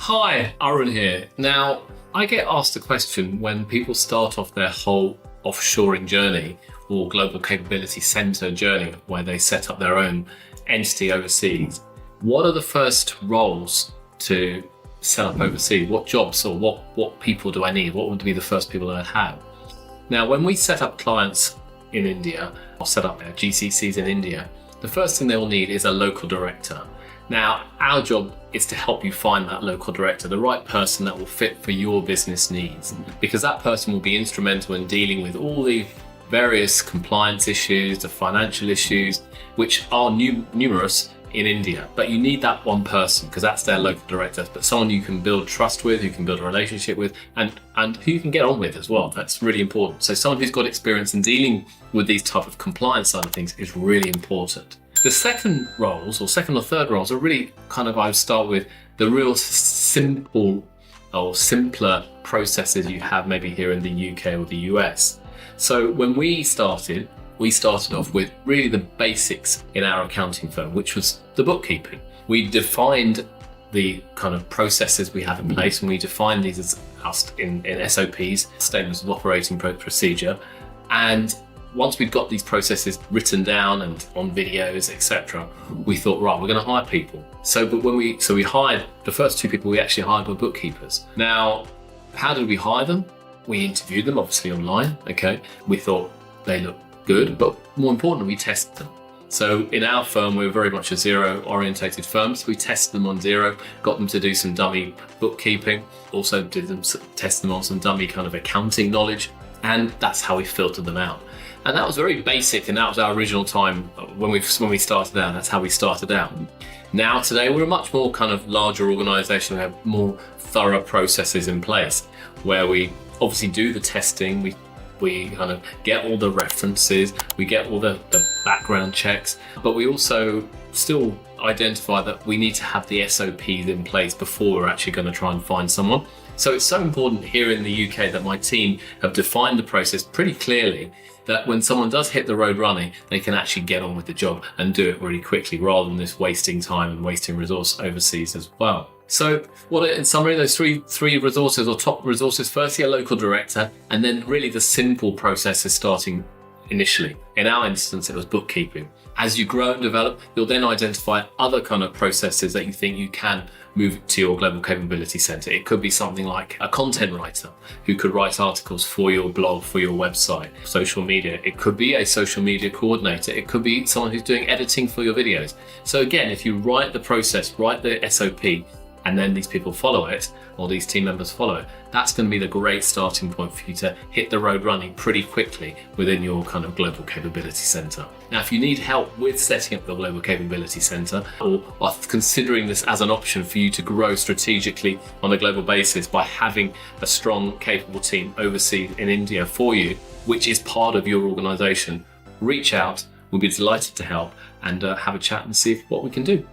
Hi, Arun here. Now, I get asked a question when people start off their whole offshoring journey or global capability center journey where they set up their own entity overseas. What are the first roles to set up overseas? What jobs or what people do I need? What would be the first people that I have? Now, when we set up clients in India or set up their GCCs in India, the first thing they will need is a local director. Now, our job is to help you find that local director, the right person that will fit for your business needs, because that person will be instrumental in dealing with all the various compliance issues, the financial issues, which are numerous in India. But you need that one person because that's their local director, but someone you can build trust with, who can build a relationship with, and who you can get on with as well. That's really important. So someone who's got experience in dealing with these type of compliance side of things is really important. The second or third roles are really I would start with the real simple or simpler processes you have maybe here in the UK or the US. So when we started off with really the basics in our accounting firm, which was the bookkeeping. We defined the kind of processes we have in place, and we defined these as in SOPs, statements of operating procedure. And once we'd got these processes written down and on videos, etc., we thought, right, we're going to hire people. So we hired the first two people we actually hired were bookkeepers. Now, how did we hire them? We interviewed them, obviously online. Okay, we thought they looked good, but more importantly, we tested them. So in our firm, we're very much a zero-orientated firm. So we tested them on zero, got them to do some dummy bookkeeping, also test them on some dummy kind of accounting knowledge, and that's how we filtered them out. And that was very basic, and that was our original time when we started out. That's how we started out. Now today we're a much more kind of larger organisation. We have more thorough processes in place where we obviously do the testing. We kind of get all the references, we get all the background checks, but we also still identify that we need to have the SOPs in place before we're actually going to try and find someone. So it's so important here in the UK that my team have defined the process pretty clearly, that when someone does hit the road running, they can actually get on with the job and do it really quickly rather than this wasting time and wasting resource overseas as well. So in summary, those three resources or top resources, firstly a local director, and then really the simple process is starting initially. In our instance, it was bookkeeping. As you grow and develop, you'll then identify other kind of processes that you think you can move to your global capability center. It could be something like a content writer who could write articles for your blog, for your website, social media. It could be a social media coordinator. It could be someone who's doing editing for your videos. So again, if you write the process, write the SOP, and then these people follow it, or these team members follow it, that's going to be the great starting point for you to hit the road running pretty quickly within your kind of global capability center. Now, if you need help with setting up the global capability center, or are considering this as an option for you to grow strategically on a global basis by having a strong, capable team overseas in India for you, which is part of your organization, reach out. We'll be delighted to help and have a chat and see what we can do.